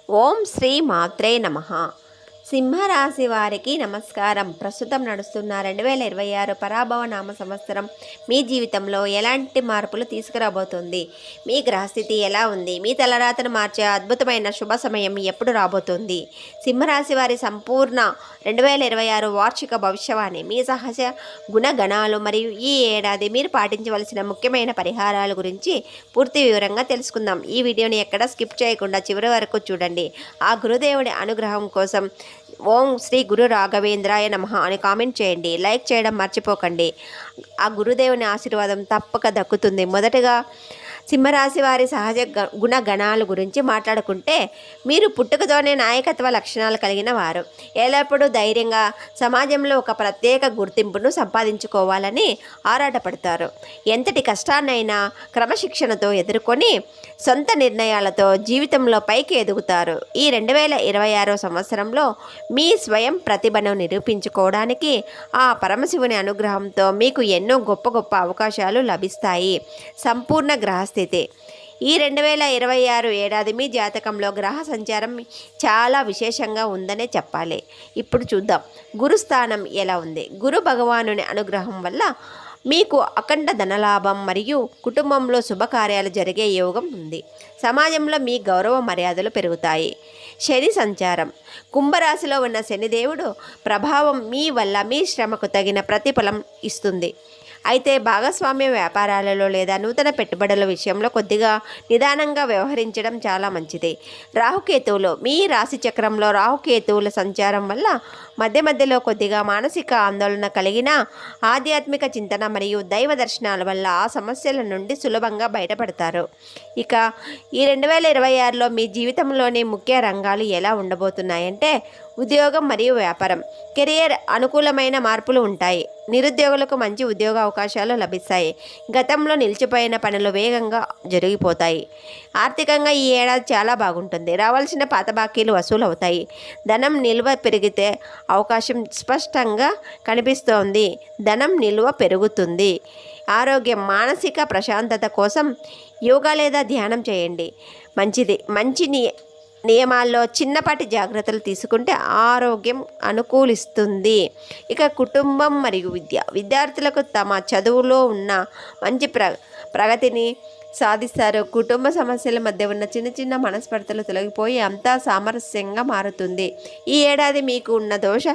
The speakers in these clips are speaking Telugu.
ఓం శ్రీ మాత్రే నమః. సింహరాశి వారికి నమస్కారం. ప్రస్తుతం నడుస్తున్న 2026 పరాభవ నామ సంవత్సరం మీ జీవితంలో ఎలాంటి మార్పులు తీసుకురాబోతుంది? మీ గ్రహస్థితి ఎలా ఉంది? మీ తలరాతను మార్చే అద్భుతమైన శుభ సమయం ఎప్పుడు రాబోతుంది? సింహరాశి వారి సంపూర్ణ 2026 వార్షిక భవిష్యవాణి, మీ సహజ గుణగణాలు మరియు ఈ ఏడాది మీరు పాటించవలసిన ముఖ్యమైన పరిహారాల గురించి పూర్తి వివరంగా తెలుసుకుందాం. ఈ వీడియోని ఎక్కడ స్కిప్ చేయకుండా చివరి వరకు చూడండి. ఆ గురుదేవుడి అనుగ్రహం కోసం ఓం శ్రీ గురు రాఘవేంద్రాయ నమః అని కామెంట్ చేయండి. లైక్ చేయడం మర్చిపోకండి. ఆ గురుదేవుని ఆశీర్వాదం తప్పక దక్కుతుంది. మొదటగా సింహరాశి వారి సహజ గుణగణాల గురించి మాట్లాడుకుంటే, మీరు పుట్టుకతోనే నాయకత్వ లక్షణాలు కలిగిన వారు. ఎల్లప్పుడూ ధైర్యంగా సమాజంలో ఒక ప్రత్యేక గుర్తింపును సంపాదించుకోవాలని ఆరాటపడతారు. ఎంతటి కష్టాన్నైనా క్రమశిక్షణతో ఎదుర్కొని సొంత నిర్ణయాలతో జీవితంలో పైకి ఎదుగుతారు. ఈ 2026 సంవత్సరంలో మీ స్వయం ప్రతిభను నిరూపించుకోవడానికి ఆ పరమశివుని అనుగ్రహంతో మీకు ఎన్నో గొప్ప గొప్ప అవకాశాలు లభిస్తాయి. సంపూర్ణ గ్రహస్థితి. ఈ 2026 ఏడాది మీ జాతకంలో గ్రహ సంచారం చాలా విశేషంగా ఉందనే చెప్పాలి. ఇప్పుడు చూద్దాం గురుస్థానం ఎలా ఉంది. గురు భగవానుని అనుగ్రహం వల్ల మీకు అఖండ ధనలాభం మరియు కుటుంబంలో శుభకార్యాలు జరిగే యోగం ఉంది. సమాజంలో మీ గౌరవ మర్యాదలు పెరుగుతాయి. శని సంచారం. కుంభరాశిలో ఉన్న శనిదేవుడు ప్రభావం మీ వల్ల మీ శ్రమకు తగిన ప్రతిఫలం ఇస్తుంది. అయితే భాగస్వామ్య వ్యాపారాలలో లేదా నూతన పెట్టుబడుల విషయంలో కొద్దిగా నిదానంగా వ్యవహరించడం చాలా మంచిది. రాహుకేతువులు. మీ రాశి చక్రంలో రాహుకేతువుల సంచారం వల్ల మధ్య మధ్యలో కొద్దిగా మానసిక ఆందోళన కలిగిన ఆధ్యాత్మిక చింతన మరియు దైవ దర్శనాల వల్ల ఆ సమస్యల నుండి సులభంగా బయటపడతారు. ఇక ఈ 2026లో మీ జీవితంలోని ముఖ్య రంగాలు ఎలా ఉండబోతున్నాయంటే, ఉద్యోగం మరియు వ్యాపారం. కెరియర్ అనుకూలమైన మార్పులు ఉంటాయి. నిరుద్యోగులకు మంచి ఉద్యోగ అవకాశాలు లభిస్తాయి. గతంలో నిలిచిపోయిన పనులు వేగంగా జరిగిపోతాయి. ఆర్థికంగా ఈ ఏడాది చాలా బాగుంటుంది. రావాల్సిన పాత బాకీలు వసూలు అవుతాయి. ధనం నిల్వ పెరిగితే అవకాశం స్పష్టంగా కనిపిస్తోంది. ధనం నిల్వ పెరుగుతుంది. ఆరోగ్యం. మానసిక ప్రశాంతత కోసం యోగా లేదా ధ్యానం చేయండి. మంచి నియమాల్లో చిన్నపాటి జాగ్రత్తలు తీసుకుంటే ఆరోగ్యం అనుకూలిస్తుంది. ఇక కుటుంబం మరియు విద్యార్థులకు తమ చదువులో ఉన్న మంచి ప్రగతిని సాధిస్తారు. కుటుంబ సమస్యల మధ్య ఉన్న చిన్న చిన్న మనస్పర్ధలు తొలగిపోయి అంతా సామరస్యంగా మారుతుంది. ఈ ఏడాది మీకు ఉన్న దోష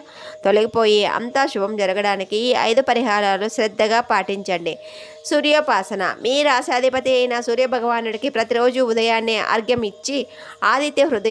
తొలగిపోయి అంతా శుభం జరగడానికి ఈ 5 పరిహారాలు శ్రద్ధగా పాటించండి. సూర్యోపాసన. మీ రాశాధిపతి అయిన సూర్యభగవానుడికి ప్రతిరోజు ఉదయాన్నే అర్ఘ్యం ఇచ్చి ఆదిత్య హృదయ